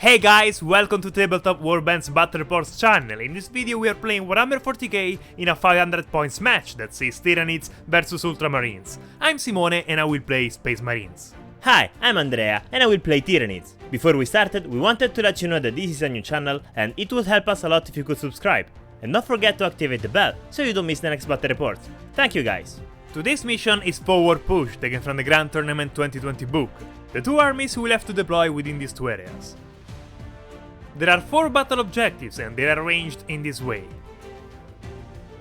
Hey guys, welcome to Tabletop Warband's Battle Reports channel. In this video we are playing Warhammer 40k in a 500 points match that sees Tyranids vs Ultramarines. I'm Simone and I will play Space Marines. Hi, I'm Andrea and I will play Tyranids. Before we started, we wanted to let you know that this is a new channel and it would help us a lot if you could subscribe. And don't forget to activate the bell so you don't miss the next battle report. Thank you guys. Today's mission is Forward Push, taken from the Grand Tournament 2020 book. The two armies will have to deploy within these two areas. There are 4 battle objectives and they are arranged in this way.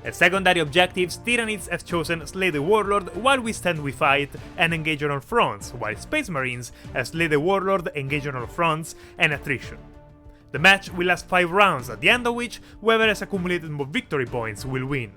As secondary objectives, Tyranids have chosen Slay the Warlord while we stand we fight and engage on all fronts, while Space Marines have Slay the Warlord, engage on all fronts, and attrition. The match will last 5 rounds, at the end of which whoever has accumulated more victory points will win.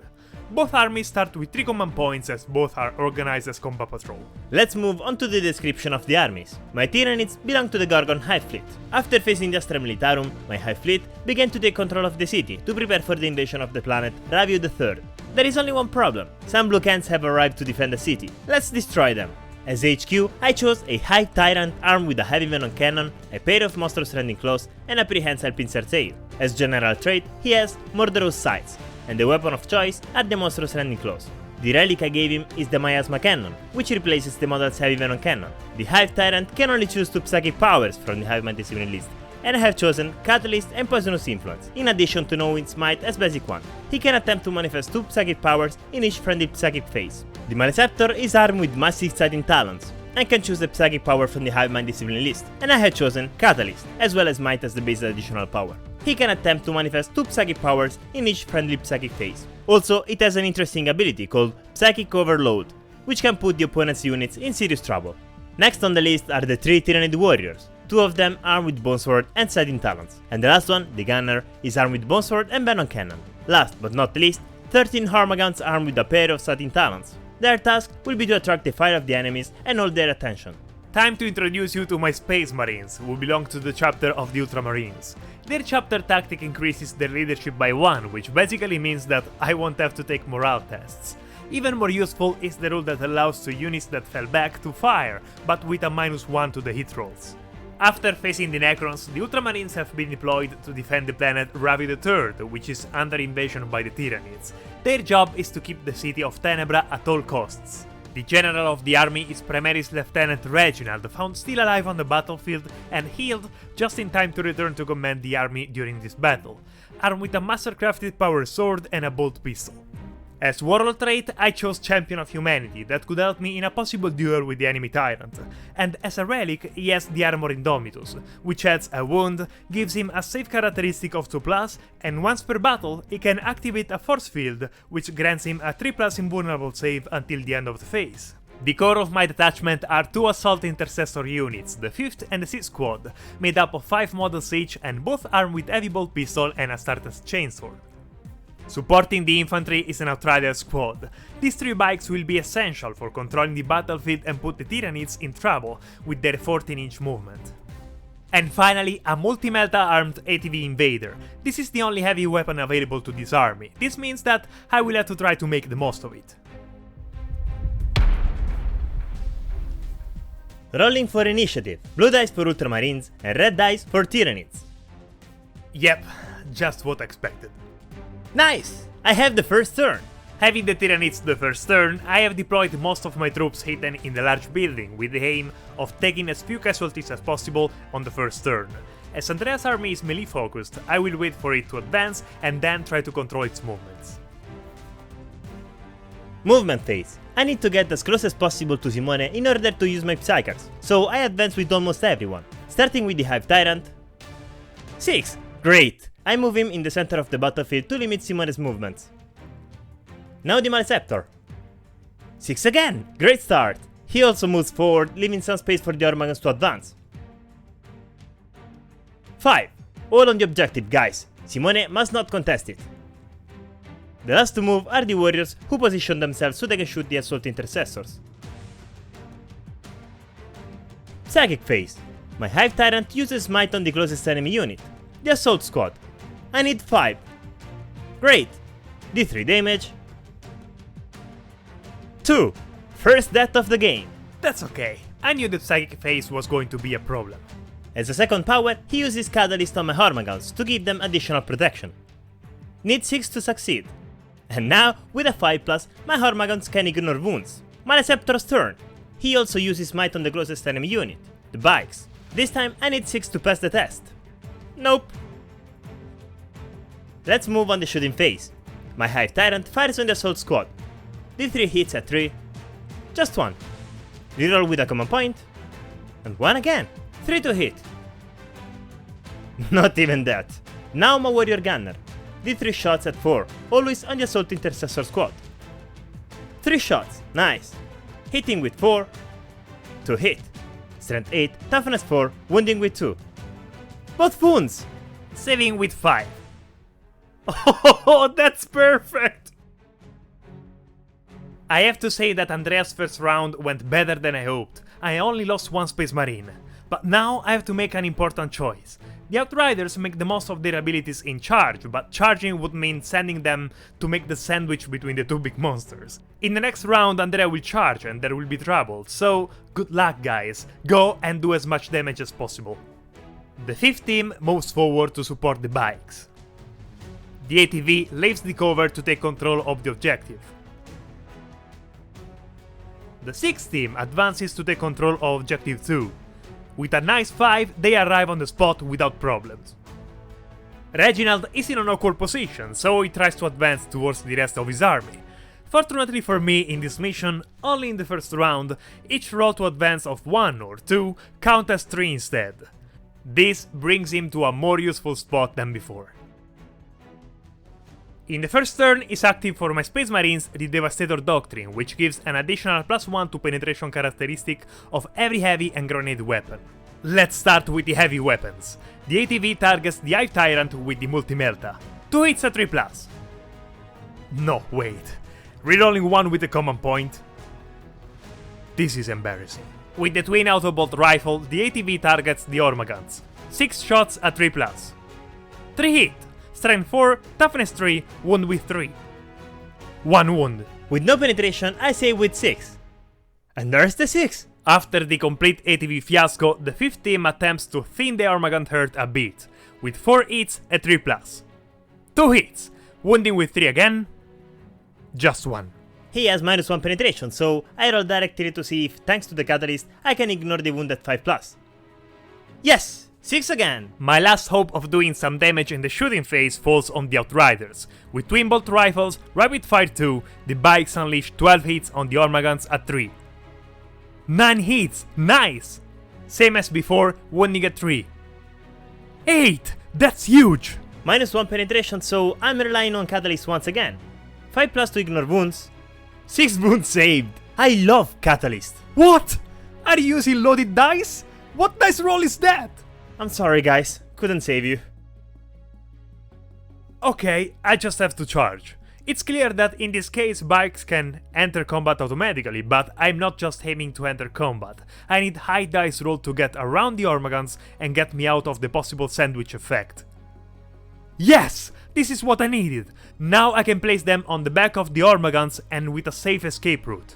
Both armies start with 3 command points as both are organized as combat patrol. Let's move on to the description of the armies. My Tyranids belong to the Gorgon Hive Fleet. After facing the Astra Militarum, my Hive Fleet began to take control of the city to prepare for the invasion of the planet Ravio III. There is only one problem. Some Blue Cans have arrived to defend the city. Let's destroy them. As HQ, I chose a Hive Tyrant armed with a heavy venom cannon, a pair of monstrous rending claws, and a prehensile pincer tail. As general trait, he has murderous sights, and the weapon of choice are the monstrous rending claws. The relic I gave him is the Miasma Cannon, which replaces the model's heavy venom cannon. The Hive Tyrant can only choose 2 psychic powers from the Hive Mind Discipline list, and I have chosen Catalyst and Poisonous Influence, in addition to No Wind Smite as basic one. He can attempt to manifest 2 psychic powers in each friendly psychic phase. The Maleceptor is armed with massive sighting talons, and can choose the psychic power from the Hive Mind Discipline list, and I have chosen Catalyst, as well as Might as the base additional power. He can attempt to manifest 2 psychic powers in each friendly psychic phase. Also, it has an interesting ability called Psychic Overload, which can put the opponent's units in serious trouble. Next on the list are the 3 Tyranid warriors, 2 of them armed with Bonesword and Sighting Talons, and the last one, the Gunner, is armed with Bonesword and Venom Cannon. Last but not least, 13 Harmagants armed with a pair of Sighting Talons. Their task will be to attract the fire of the enemies and hold their attention. Time to introduce you to my Space Marines, who belong to the chapter of the Ultramarines. Their chapter tactic increases their leadership by 1, which basically means that I won't have to take morale tests. Even more useful is the rule that allows 2 units that fell back to fire, but with a -1 to the hit rolls. After facing the Necrons, the Ultramarines have been deployed to defend the planet Ravio III, which is under invasion by the Tyranids. Their job is to keep the city of Tenebra at all costs. The general of the army is Primaris Lieutenant Reginald, found still alive on the battlefield and healed just in time to return to command the army during this battle, armed with a mastercrafted power sword and a bolt pistol. As warlord trait, I chose Champion of Humanity that could help me in a possible duel with the enemy tyrant, and as a relic he has the Armor Indomitus, which adds a wound, gives him a save characteristic of 2+, and once per battle he can activate a force field, which grants him a 3+ invulnerable save until the end of the phase. The core of my detachment are 2 Assault Intercessor units, the 5th and the 6th Squad, made up of 5 models each and both armed with heavy bolt pistol and a Starter's Chainsword. Supporting the infantry is an Outrider squad. These 3 bikes will be essential for controlling the battlefield and put the Tyranids in trouble with their 14-inch movement. And finally, a multi-melta armed ATV Invader. This is the only heavy weapon available to this army. This means that I will have to try to make the most of it. Rolling for initiative, blue dice for Ultramarines and red dice for Tyranids. Yep, just what I expected. Nice! I have the first turn. Having the Tyranids the first turn, I have deployed most of my troops hidden in the large building with the aim of taking as few casualties as possible on the first turn. As Andrea's army is melee focused, I will wait for it to advance and then try to control its movements. Movement phase. I need to get as close as possible to Simone in order to use my Psykers, so I advance with almost everyone, starting with the Hive Tyrant. 6! Great! I move him in the center of the battlefield to limit Simone's movements. Now the Maleceptor. 6 again! Great start! He also moves forward, leaving some space for the Ormagans to advance. 5. All on the objective, guys. Simone must not contest it. The last to move are the warriors who position themselves so they can shoot the Assault Intercessors. Psychic phase. My Hive Tyrant uses Might on the closest enemy unit, the Assault Squad. I need 5. Great! D3 damage. 2. First death of the game. That's okay. I knew the psychic phase was going to be a problem. As a second power, he uses Catalyst on my Hormagaunts to give them additional protection. Need 6 to succeed. And now, with a 5+, my Hormagaunts can ignore wounds. Maleceptor's turn. He also uses Might on the closest enemy unit, the bikes. This time I need 6 to pass the test. Nope. Let's move on the shooting phase. My Hive Tyrant fires on the Assault Squad. D3 hits at 3. Just 1. Reroll with a command point. And 1 again. 3 to hit. Not even that. Now my Warrior Gunner. D3 shots at 4, always on the Assault Intercessor Squad. 3 shots, nice. Hitting with 4. 2 hit. Strength 8, Toughness 4, wounding with 2. Both wounds! Saving with 5. Oh, that's perfect! I have to say that Andrea's first round went better than I hoped. I only lost 1 Space Marine. But now I have to make an important choice. The Outriders make the most of their abilities in charge, but charging would mean sending them to make the sandwich between the 2 big monsters. In the next round Andrea will charge and there will be trouble, so good luck guys, go and do as much damage as possible. The 5th team moves forward to support the bikes. The ATV leaves the cover to take control of the objective. The 6th team advances to take control of Objective 2. With a nice 5, they arrive on the spot without problems. Reginald is in an awkward position, so he tries to advance towards the rest of his army. Fortunately for me, in this mission, only in the first round, each roll to advance of 1 or 2 count as 3 instead. This brings him to a more useful spot than before. In the first turn is active for my Space Marines the Devastator Doctrine, which gives an additional +1 to penetration characteristic of every heavy and grenade weapon. Let's start with the heavy weapons. The ATV targets the Hive Tyrant with the Multi-Melta. 2 hits at 3+. No, wait. Rerolling 1 with the command point? This is embarrassing. With the Twin Autobolt Rifle, the ATV targets the Hormagaunts. 6 shots at 3+. 3 hit. Strength 4, Toughness 3, wound with 3. 1 wound. With no penetration, I save with 6. And there's the 6! After the complete ATV fiasco, the 5th team attempts to thin the Hormagaunt herd a bit, with 4 hits at 3+. 2 hits, wounding with 3 again. Just 1. He has -1 penetration, so I roll directly to see if, thanks to the Catalyst, I can ignore the wound at 5+. Yes! 6 again! My last hope of doing some damage in the shooting phase falls on the Outriders. With Twin Bolt Rifles, Rapid Fire 2, the bikes unleash 12 hits on the Hormagaunts at 3. 9 hits! Nice! Same as before, wounding at 3. 8! That's huge! -1 penetration, so I'm relying on Catalyst once again. 5+ to ignore wounds. 6 wounds saved! I love Catalyst! What? Are you using loaded dice? What dice roll is that? I'm sorry guys, couldn't save you. Okay, I just have to charge. It's clear that in this case bikes can enter combat automatically, but I'm not just aiming to enter combat. I need high dice roll to get around the Hormagaunts and get me out of the possible sandwich effect. Yes! This is what I needed! Now I can place them on the back of the Hormagaunts and with a safe escape route.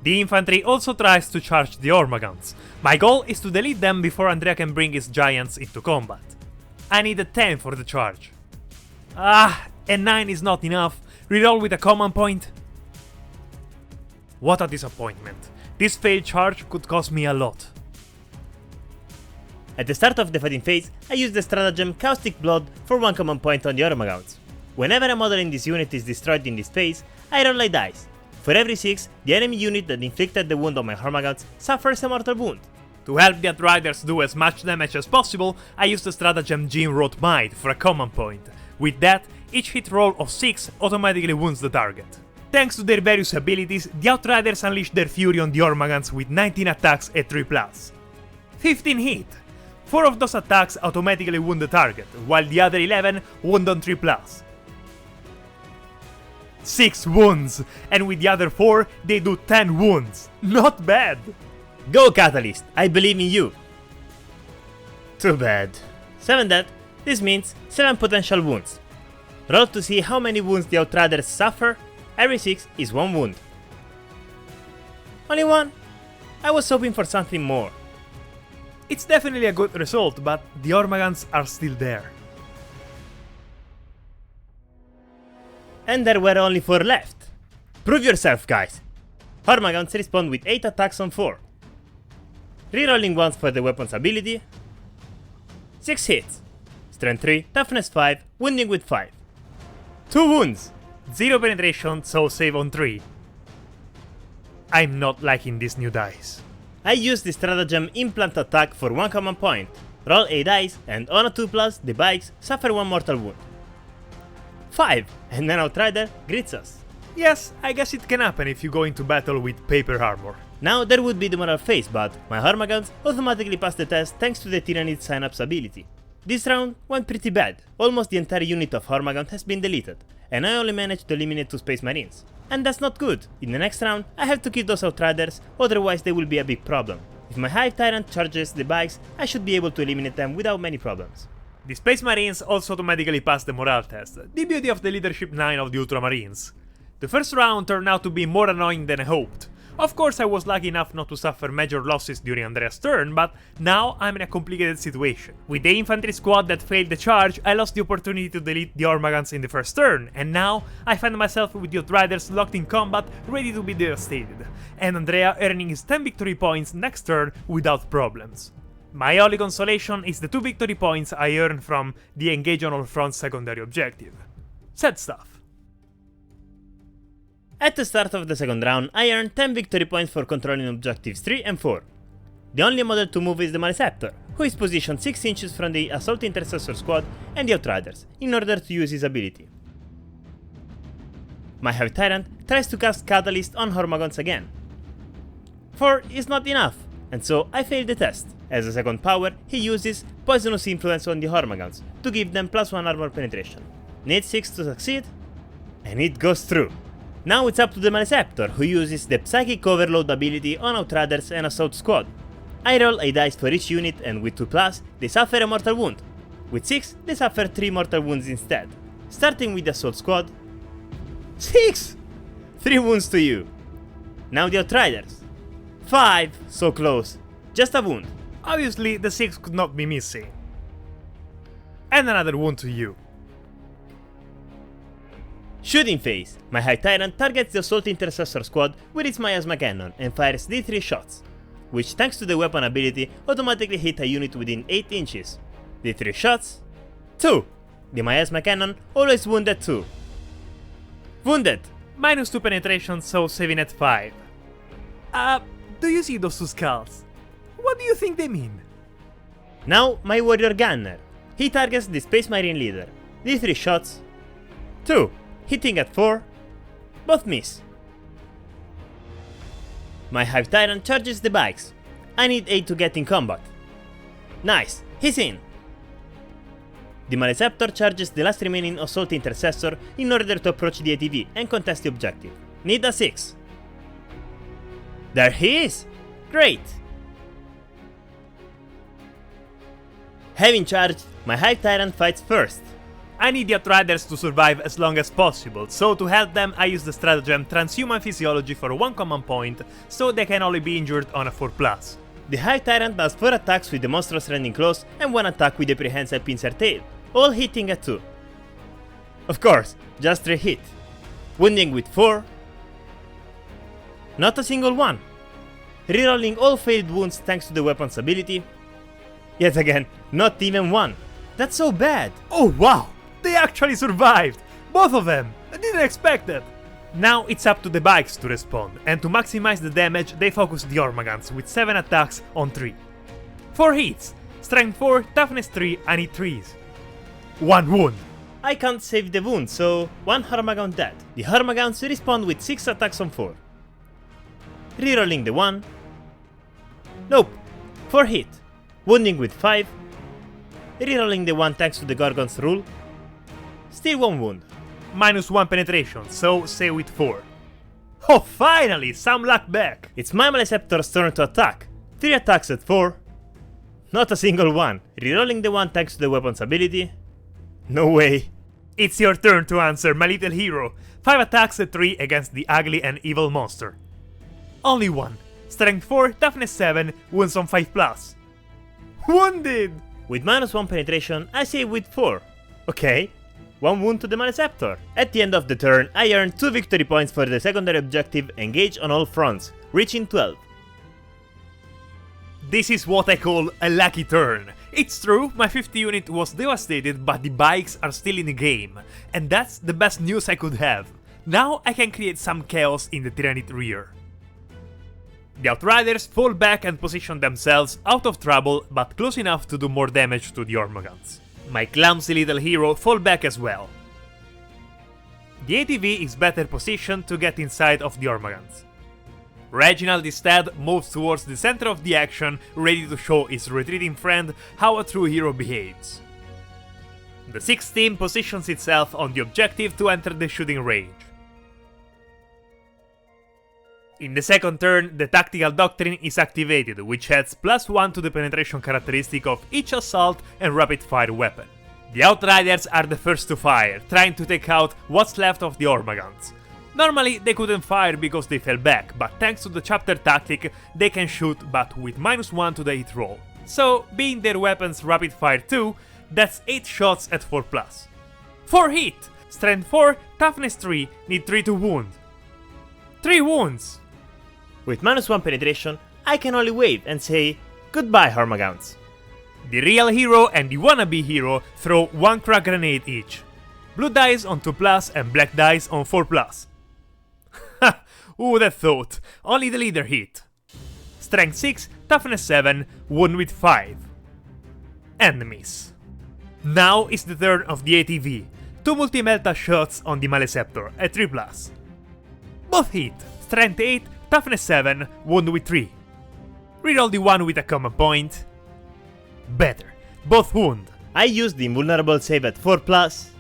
The infantry also tries to charge the Hormagaunts. My goal is to delete them before Andrea can bring his giants into combat. I need a 10 for the charge. Ah, and 9 is not enough. Reroll with a command point. What a disappointment. This failed charge could cost me a lot. At the start of the fighting phase, I use the stratagem Caustic Blood for 1 command point on the Hormagaunts. Whenever a model in this unit is destroyed in this phase, I roll a dice. For every 6, the enemy unit that inflicted the wound on my Hormagaunts suffers a mortal wound. To help the Outriders do as much damage as possible, I use the stratagem Jim wrote Might for a command point. With that, each hit roll of 6 automatically wounds the target. Thanks to their various abilities, the Outriders unleash their fury on the Hormagaunts with 19 attacks at 3+. 15 hit! 4 of those attacks automatically wound the target, while the other 11 wound on 3+. 6 wounds, and with the other 4 they do 10 wounds. Not bad! Go Catalyst, I believe in you! Too bad. 7 dead, this means 7 potential wounds. Roll to see how many wounds the Outriders suffer. Every 6 is 1 wound. Only 1? I was hoping for something more. It's definitely a good result, but the Hormagaunts are still there. And there were only 4 left. Prove yourself, guys! Hormagaunts respond with 8 attacks on 4. Rerolling once for the weapon's ability. 6 hits. Strength 3, toughness 5, wounding with 5. 2 wounds! 0 penetration, so save on 3. I'm not liking this new dice. I use the stratagem Implant Attack for 1 command point. Roll a dice, and on a 2+, the bikes suffer 1 mortal wound. 5, and an Outrider greets us. Yes, I guess it can happen if you go into battle with paper armor. Now there would be the moral phase, but my Hormagaunts automatically passed the test thanks to the Tyrannid Synapse ability. This round went pretty bad. Almost the entire unit of Hormagaunt has been deleted, and I only managed to eliminate 2 Space Marines. And that's not good. In the next round, I have to kill those Outriders, otherwise they will be a big problem. If my Hive Tyrant charges the bikes, I should be able to eliminate them without many problems. The Space Marines also automatically passed the morale test, the beauty of the leadership 9 of the Ultramarines. The first round turned out to be more annoying than I hoped. Of course I was lucky enough not to suffer major losses during Andrea's turn, but now I'm in a complicated situation. With the infantry squad that failed the charge, I lost the opportunity to delete the Hormagaunts in the first turn, and now I find myself with the Outriders locked in combat, ready to be devastated, and Andrea earning his 10 victory points next turn without problems. My only consolation is the 2 victory points I earned from the Engage on All Fronts secondary objective. Sad stuff. At the start of the second round, I earned 10 victory points for controlling objectives 3 and 4. The only model to move is the Maleceptor, who is positioned 6 inches from the Assault Intercessor squad and the Outriders, in order to use his ability. My Hive Tyrant tries to cast Catalyst on Hormagaunts again. 4 is not enough, and so I failed the test. As a second power, he uses Poisonous Influence on the Hormagaunts, to give them +1 armor penetration. Need 6 to succeed, and it goes through. Now it's up to the Maleceptor, who uses the Psychic Overload ability on Outriders and Assault Squad. I roll a dice for each unit, and with 2+, they suffer a mortal wound. With 6, they suffer 3 mortal wounds instead. Starting with the Assault Squad. 6! 3 wounds to you. Now the Outriders. 5, so close. Just a wound. Obviously, the 6 could not be missing. And another wound to you. Shooting phase. My Hive Tyrant targets the Assault Intercessor squad with its Miasma Cannon and fires D3 shots, which thanks to the weapon ability automatically hit a unit within 8 inches. D3 shots. 2. The Miasma Cannon always wounded 2. Wounded. -2 penetration, so saving at 5. Do you see those 2 skulls? What do you think they mean? Now my Warrior Gunner. He targets the Space Marine leader. D3 shots. 2. Hitting at 4. Both miss. My Hive Tyrant charges the bikes. I need 8 to get in combat. Nice, he's in. The Maleceptor charges the last remaining Assault Intercessor in order to approach the ATV and contest the objective. Need a 6. There he is! Great! Having charged, my Hive Tyrant fights first. I need the Outriders to survive as long as possible, so to help them I use the stratagem Transhuman Physiology for 1 command point, so they can only be injured on a 4+. The Hive Tyrant does 4 attacks with the Monstrous Rending Claws and 1 attack with the Prehensile Pincer Tail, all hitting at 2. Of course, just 3 hit. Wounding with 4. Not a single one. Rerolling all failed wounds thanks to the weapon's ability. Yet again, not even one. That's so bad. Oh wow! They actually survived! Both of them! I didn't expect that! Now it's up to the bikes to respond, and to maximize the damage they focus the Hormagaunts with 7 attacks on 3. 4 hits, strength 4, toughness 3, and hit 3s. 1 wound. I can't save the wound, so 1 Hormagaunt dead. The Hormagaunts respond with 6 attacks on 4. Rerolling the 1. Nope, 4 hit. Wounding with 5. Rerolling the 1 thanks to the Gorgon's rule. Still 1 wound. -1 penetration, so save with 4. Oh finally, some luck back! It's my Maleceptor's turn to attack. 3 attacks at 4. Not a single one. Rerolling the 1 thanks to the weapon's ability. No way. It's your turn to answer, my little hero. 5 attacks at 3 against the ugly and evil monster. Only 1. Strength 4, toughness 7, wounds on 5+. Wounded! With -1 penetration, I save with 4. Okay. 1 wound to the Maleceptor. At the end of the turn, I earn 2 victory points for the secondary objective Engage on all fronts, reaching 12. This is what I call a lucky turn. It's true, my 5th unit was devastated, but the bikes are still in the game, and that's the best news I could have. Now I can create some chaos in the Tyranid rear. The Outriders fall back and position themselves out of trouble, but close enough to do more damage to the Ormagans. My clumsy little hero fall back as well. The ATV is better positioned to get inside of the Ormagans. Reginald instead moves towards the center of the action, ready to show his retreating friend how a true hero behaves. The 6th team positions itself on the objective to enter the shooting range. In the second turn, the Tactical Doctrine is activated, which adds +1 to the penetration characteristic of each assault and rapid fire weapon. The Outriders are the first to fire, trying to take out what's left of the Ormagans. Normally they couldn't fire because they fell back, but thanks to the chapter tactic they can shoot but with -1 to the hit roll. So, being their weapons rapid fire too, that's 8 shots at 4+. 4 hit! Strength 4, toughness 3, need 3 to wound. 3 wounds! With -1 penetration, I can only wave and say, goodbye Hormagaunts. The real hero and the wannabe hero throw 1 crack grenade each. Blue dice on 2+ and black dice on 4+. Ha! Who would have thought? Only the leader hit. Strength 6, toughness 7, wound with 5. And miss. Now is the turn of the ATV. 2 multi-melta shots on the Maleceptor at 3+. Both hit. Strength 8, toughness 7, wound with 3. Reroll the one with a common point. Better. Both wound. I use the invulnerable save at 4+.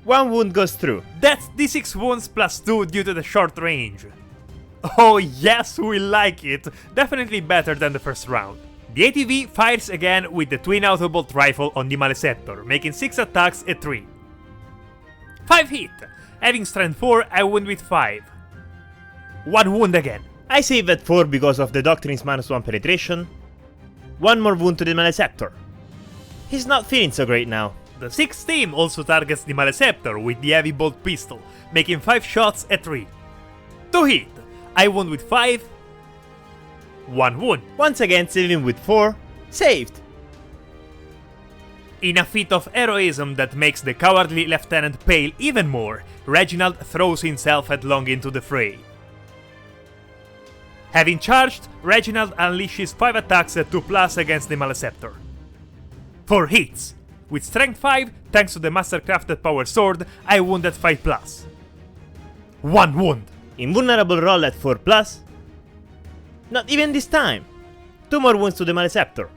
1 wound goes through. That's d6 wounds +2 due to the short range. Oh yes, we like it. Definitely better than the first round. The ATV fires again with the twin autobolt rifle on the Maleceptor, making 6 attacks at 3. 5 hit. Having strength 4, I wound with 5. 1 wound again. I save at 4 because of the Doctrine's -1 penetration. 1 more wound to the Maleceptor. He's not feeling so great now. The 6th team also targets the Maleceptor with the heavy bolt pistol, making 5 shots at 3. 2 hit. I wound with 5. 1 wound. Once again saving with 4. Saved. In a feat of heroism that makes the cowardly lieutenant pale even more, Reginald throws himself headlong into the fray. Having charged, Reginald unleashes 5 attacks at 2+ against the Maleceptor. 4 hits. With strength 5, thanks to the mastercrafted power sword, I wound at 5+. 1 wound. Invulnerable roll at 4+. Not even this time. 2 more wounds to the Maleceptor.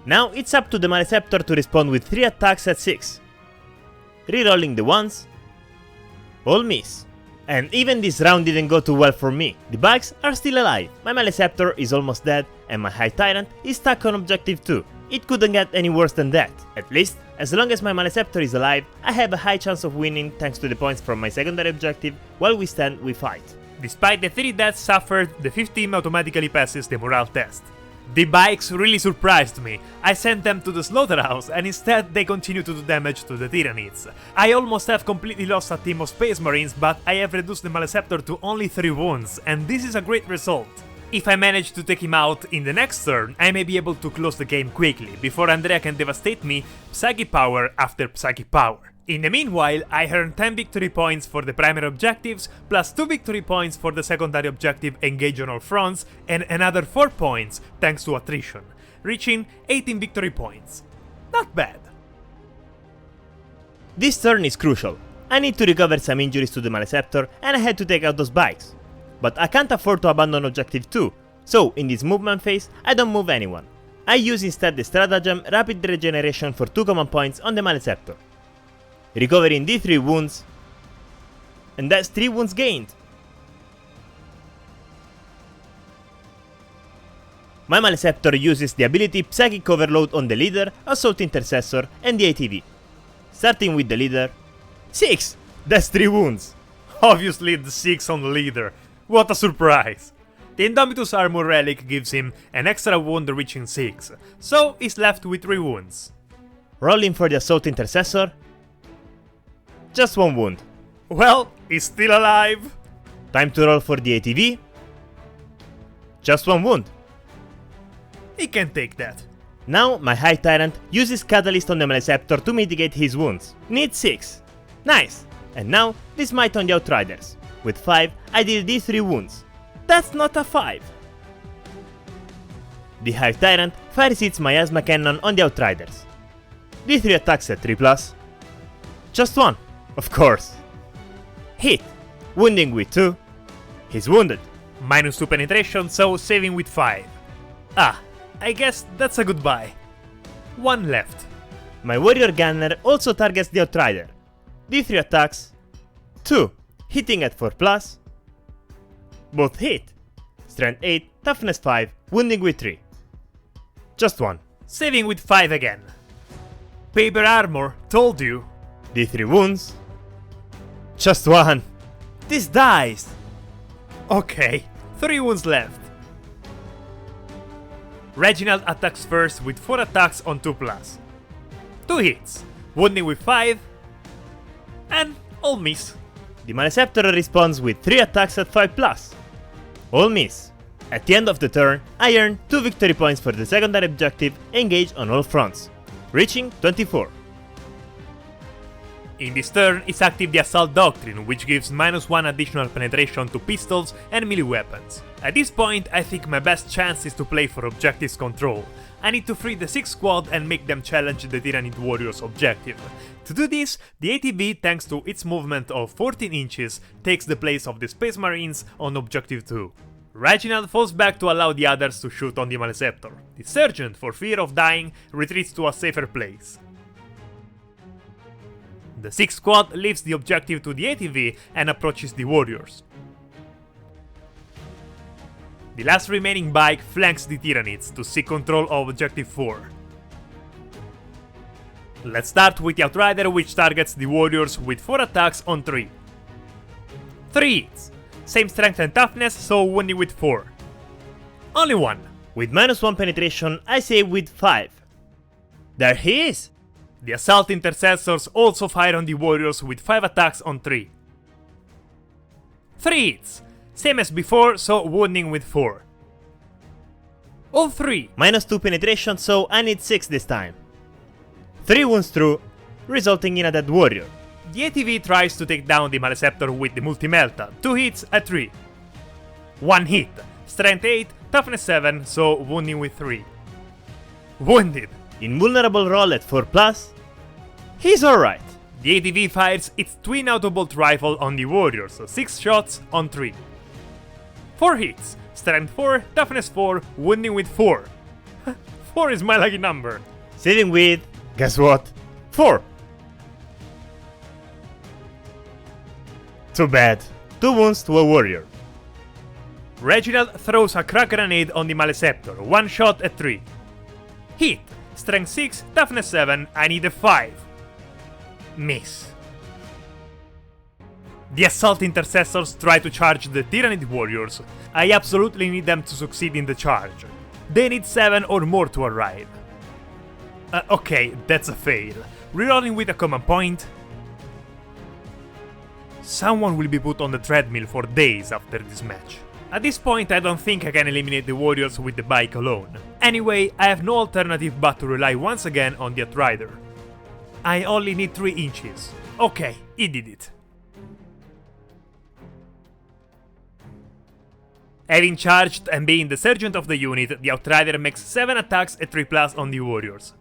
Now it's up to the Maleceptor to respond with 3 attacks at 6. Rerolling the ones. All miss. And even this round didn't go too well for me. The bugs are still alive, my Maleceptor is almost dead, and my High Tyrant is stuck on objective 2. It couldn't get any worse than that. At least, as long as my Maleceptor is alive, I have a high chance of winning thanks to the points from my secondary objective. While we stand, we fight. Despite the 3 deaths suffered, the 5th team automatically passes the morale test. The bikes really surprised me. I sent them to the slaughterhouse and instead they continue to do damage to the Tyranids. I almost have completely lost a team of Space Marines, but I have reduced the Maleceptor to only 3 wounds, and this is a great result. If I manage to take him out in the next turn, I may be able to close the game quickly, before Andrea can devastate me Psychic Power after Psychic Power. In the meanwhile, I earn 10 victory points for the primary objectives, plus 2 victory points for the secondary objective Engage on all fronts, and another 4 points thanks to attrition, reaching 18 victory points. Not bad. This turn is crucial. I need to recover some injuries to the Maleceptor and I had to take out those bikes. But I can't afford to abandon objective 2, so in this movement phase I don't move anyone. I use instead the stratagem Rapid Regeneration for 2 command points on the Maleceptor. Recovering D3 wounds, and that's 3 wounds gained. My Maleceptor uses the ability Psychic Overload on the leader, Assault Intercessor, and the ATV. Starting with the leader, 6! That's 3 wounds! Obviously the 6 on the leader. What a surprise! The Indomitus Armor Relic gives him an extra wound reaching 6, so he's left with 3 wounds. Rolling for the Assault Intercessor. Just 1 wound. Well, he's still alive. Time to roll for the ATV. Just 1 wound. He can take that. Now my High Tyrant uses Catalyst on the Maleceptor to mitigate his wounds. Need 6. Nice! And now this Smite on the Outriders. With 5, I deal these 3 wounds. That's not a 5. The High Tyrant fires its Miasma Cannon on the Outriders. D3 attacks at 3+. Just 1, of course. Hit, wounding with 2. He's wounded. -2 penetration, so saving with 5. Ah, I guess that's a goodbye. 1 left. My Warrior Gunner also targets the Outrider. D3 attacks. 2, hitting at 4+. Both hit. Strength 8, Toughness 5, wounding with 3. Just 1. Saving with 5 again. Paper Armor, told you. D3 wounds. Just 1. This dies. Okay, 3 wounds left. Reginald attacks first with 4 attacks on 2+. 2 hits, wounding with 5, and all miss. The Maleceptor responds with 3 attacks at 5+. All miss. At the end of the turn, I earn 2 victory points for the secondary objective engaged on all fronts, reaching 24. In this turn is active the Assault Doctrine, which gives -1 additional penetration to pistols and melee weapons. At this point, I think my best chance is to play for Objectives Control. I need to free the 6 squad and make them challenge the Tyranid Warriors objective. To do this, the ATV, thanks to its movement of 14 inches, takes the place of the Space Marines on Objective 2. Reginald falls back to allow the others to shoot on the Maleceptor. The Sergeant, for fear of dying, retreats to a safer place. The 6th squad leaves the objective to the ATV and approaches the warriors. The last remaining bike flanks the Tyranids to seek control of Objective 4. Let's start with the Outrider, which targets the warriors with 4 attacks on 3. 3 hits, same strength and toughness, so wounding with 4. Only 1. With -1 penetration, I save with 5. There he is! The Assault Intercessors also fire on the warriors with 5 attacks on 3. 3 hits, same as before, so wounding with 4. All 3. -2 penetration, so I need 6 this time. 3 wounds through, resulting in a dead warrior. The ATV tries to take down the Maleceptor with the Multi-Melta, 2 hits at 3. 1 hit, strength 8, toughness 7, so wounding with 3. Wounded. Invulnerable roll at 4+. He's alright. The ATV fires its twin autobolt rifle on the warriors, so 6 shots on 3. 4 hits, strength 4, toughness 4, wounding with 4. 4 is my lucky number. Saving with, guess what? 4. Too bad. 2 wounds to a warrior. Reginald throws a crack grenade on the Maleceptor, 1 shot at 3. Hit, strength 6, toughness 7, I need a 5. Miss. The Assault Intercessors try to charge the Tyranid Warriors. I absolutely need them to succeed in the charge. They need 7 or more to arrive. Okay, that's a fail. Rerolling with a command point. Someone will be put on the treadmill for days after this match. At this point, I don't think I can eliminate the warriors with the bike alone. Anyway, I have no alternative but to rely once again on the Outrider. I only need 3 inches. Okay, he did it. Having charged and being the sergeant of the unit, the Outrider makes 7 attacks at 3+ on the warriors.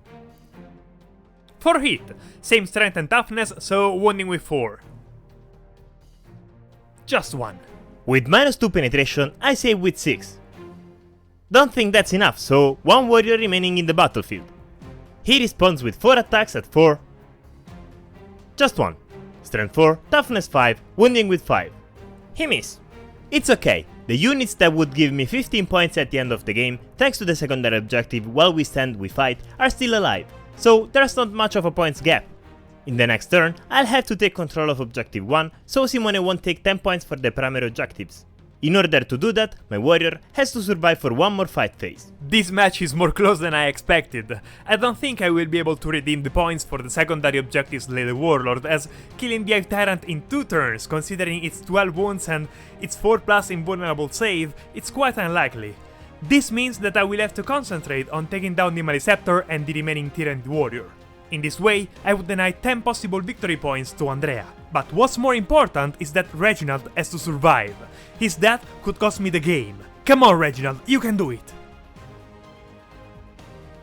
4 hit, same strength and toughness, so wounding with 4. Just 1. With -2 penetration, I save with 6. Don't think that's enough, so 1 warrior remaining in the battlefield. He responds with 4 attacks at 4. Just 1. Strength 4, toughness 5, wounding with 5. He missed. It's okay, the units that would give me 15 points at the end of the game, thanks to the secondary objective while we stand we fight, are still alive, so there's not much of a points gap. In the next turn, I'll have to take control of Objective 1, so Simone won't take 10 points for the primary objectives. In order to do that, my warrior has to survive for one more fight phase. This match is more close than I expected. I don't think I will be able to redeem the points for the secondary objectives Lady Warlord, as killing the Hive Tyrant in 2 turns, considering its 12 wounds and its 4+ invulnerable save, it's quite unlikely. This means that I will have to concentrate on taking down the Maleceptor and the remaining Tyrant Warrior. In this way, I would deny 10 possible victory points to Andrea. But what's more important is that Reginald has to survive. His death could cost me the game. Come on, Reginald, you can do it!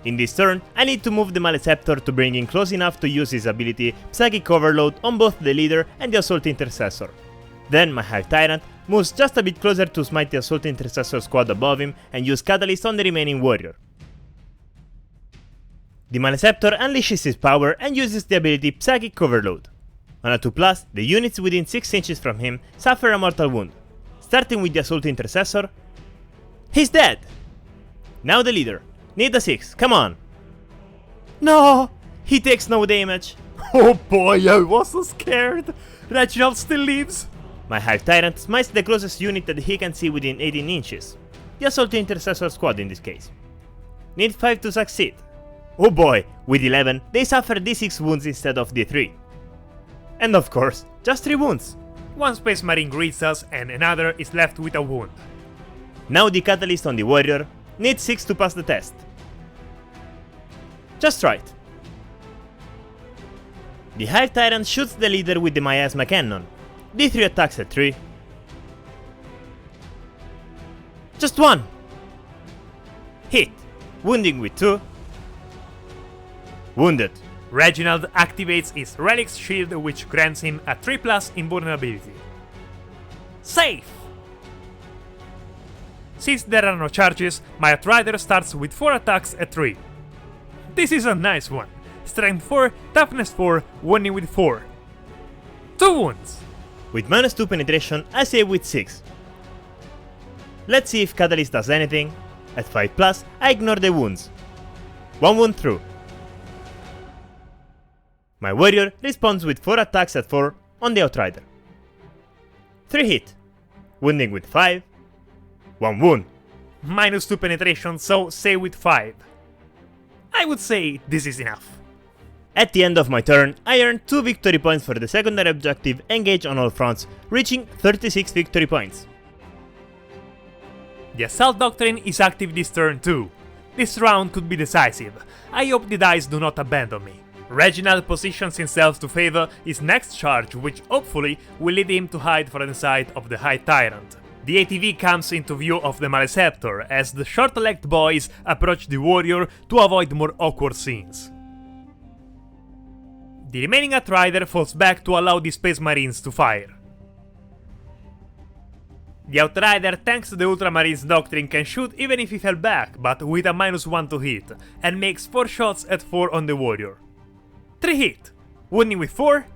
In this turn, I need to move the Maleceptor to bring him close enough to use his ability Psychic Overload on both the leader and the Assault Intercessor. Then my Hive Tyrant moves just a bit closer to smite the Assault Intercessor squad above him and use Catalyst on the remaining warrior. The Maleceptor unleashes his power and uses the ability Psychic Overload. On a 2+, the units within 6 inches from him suffer a mortal wound. Starting with the Assault Intercessor, he's dead! Now the leader. Need a 6, come on! No! He takes no damage. Oh boy, I was so scared! Reginald still lives! My Hive Tyrant smites the closest unit that he can see within 18 inches. The Assault Intercessor squad in this case. Need 5 to succeed. Oh boy, with 11, they suffer d6 wounds instead of d3. And of course, just 3 wounds. One Space Marine greets us and another is left with a wound. Now the Catalyst on the warrior needs 6 to pass the test. Just right. The Hive Tyrant shoots the leader with the Miasma Cannon. D3 attacks at 3. Just 1! Hit. Wounding with 2. Wounded. Reginald activates his Relic's Shield, which grants him a 3+ invulnerability. Safe! Since there are no charges, my Outrider starts with 4 attacks at 3. This is a nice one. Strength 4, Toughness 4, wounding with 4. 2 wounds! With -2 penetration, I save with 6. Let's see if Catalyst does anything. At 5+, I ignore the wounds. 1 wound through. My warrior responds with 4 attacks at 4 on the Outrider. 3 hit. Wounding with 5. 1 wound. -2 penetration, so save with 5. I would say this is enough. At the end of my turn, I earned 2 victory points for the secondary objective Engage on all fronts, reaching 36 victory points. The Assault Doctrine is active this turn too. This round could be decisive. I hope the dice do not abandon me. Reginald positions himself to favor his next charge, which hopefully will lead him to hide from the sight of the Hive Tyrant. The ATV comes into view of the Maleceptor as the short-legged boys approach the warrior to avoid more awkward scenes. The remaining Outrider falls back to allow the Space Marines to fire. The Outrider, thanks to the Ultramarines doctrine, can shoot even if he fell back, but with a -1 to hit, and makes 4 shots at 4 on the warrior. 3 hit, wounding with 4.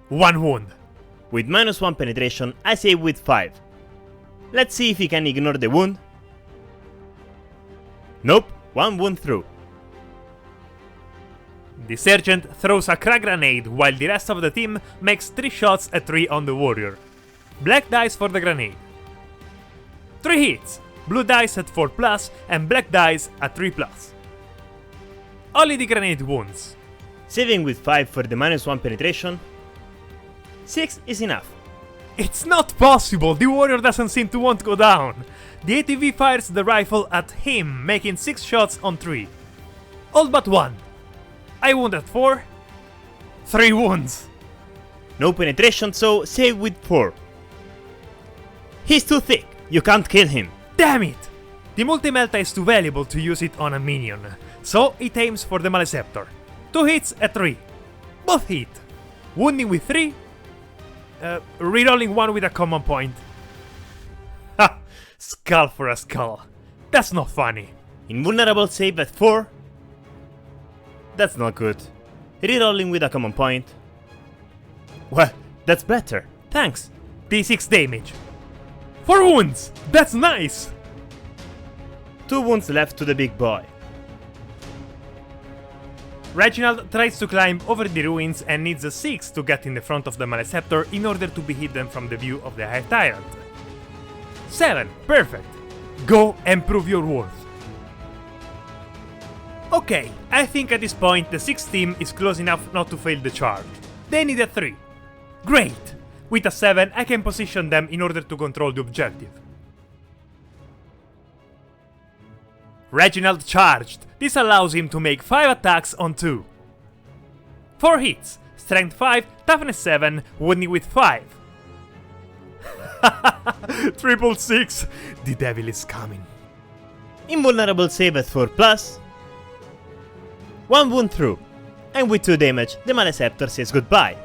1 wound. With -1 penetration, I save with 5. Let's see if he can ignore the wound. Nope, 1 wound through. The Sergeant throws a crack grenade while the rest of the team makes 3 shots at 3 on the warrior. Black dice for the grenade. 3 hits, blue dice at 4+, and black dice at 3+. Only the grenade wounds. Saving with 5 for the -1 penetration. 6 is enough. It's not possible, the warrior doesn't seem to want to go down. The ATV fires the rifle at him, making 6 shots on 3. All but 1. I wound at 4. 3 wounds. No penetration, so save with 4. He's too thick, you can't kill him. Damn it! The Multi-Melta is too valuable to use it on a minion, so it aims for the Maleceptor. 2 hits at 3. Both hit. Wounding with 3. Rerolling 1 with a common point. Ha! Skull for a skull. That's not funny. Invulnerable save at 4. That's not good. Rerolling with a common point. Well, that's better. Thanks. D6 damage. 4 wounds! That's nice! 2 wounds left to the big boy. Reginald tries to climb over the ruins and needs a 6 to get in the front of the Maleceptor in order to be hidden from the view of the Hive Tyrant. 7, perfect! Go and prove your worth. Okay, I think at this point the 6th team is close enough not to fail the charge. They need a 3. Great! With a 7 I can position them in order to control the objective. Reginald charged. This allows him to make 5 attacks on 2. 4 hits, strength 5, toughness 7, wounding with 5. Triple 6, the devil is coming. Invulnerable save at 4+. 1 wound through, and with 2 damage, the Maleceptor says goodbye.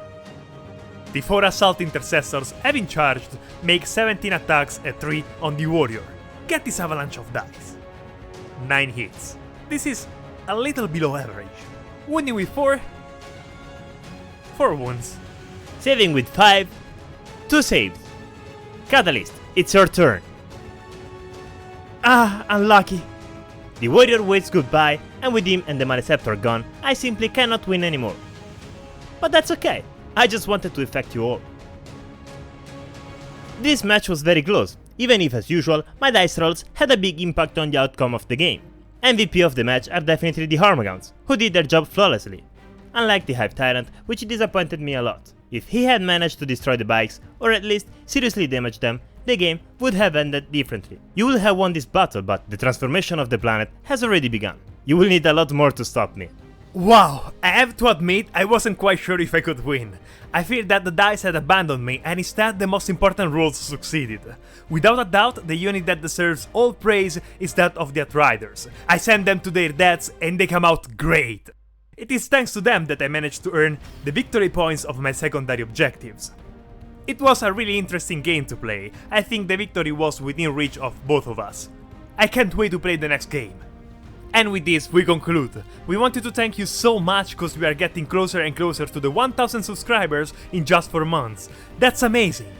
The 4 assault intercessors, having charged, make 17 attacks at 3 on the warrior. Get this avalanche of dice. 9 hits. This is a little below average. Wounding with 4. 4 wounds. Saving with 5. 2 saves. Catalyst, it's your turn. Ah, unlucky. The warrior waves goodbye, and with him and the Maleceptor gone, I simply cannot win anymore. But that's okay, I just wanted to affect you all. This match was very close, even if as usual, my dice rolls had a big impact on the outcome of the game. MVP of the match are definitely the Hormagaunts, who did their job flawlessly. Unlike the Hive Tyrant, which disappointed me a lot. If he had managed to destroy the bikes, or at least seriously damage them, the game would have ended differently. You will have won this battle, but the transformation of the planet has already begun. You will need a lot more to stop me. Wow, I have to admit I wasn't quite sure if I could win. I feel that the dice had abandoned me and instead the most important rules succeeded. Without a doubt, the unit that deserves all praise is that of the Outriders. I send them to their deaths and they come out great. It is thanks to them that I managed to earn the victory points of my secondary objectives. It was a really interesting game to play. I think the victory was within reach of both of us. I can't wait to play the next game. And with this we conclude. We wanted to thank you so much because we are getting closer and closer to the 1000 subscribers in just 4 months. That's amazing!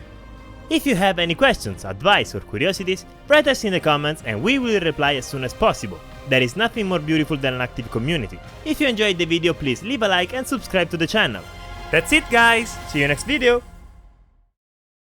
If you have any questions, advice or curiosities, write us in the comments and we will reply as soon as possible. There is nothing more beautiful than an active community. If you enjoyed the video, please leave a like and subscribe to the channel. That's it, guys! See you next video!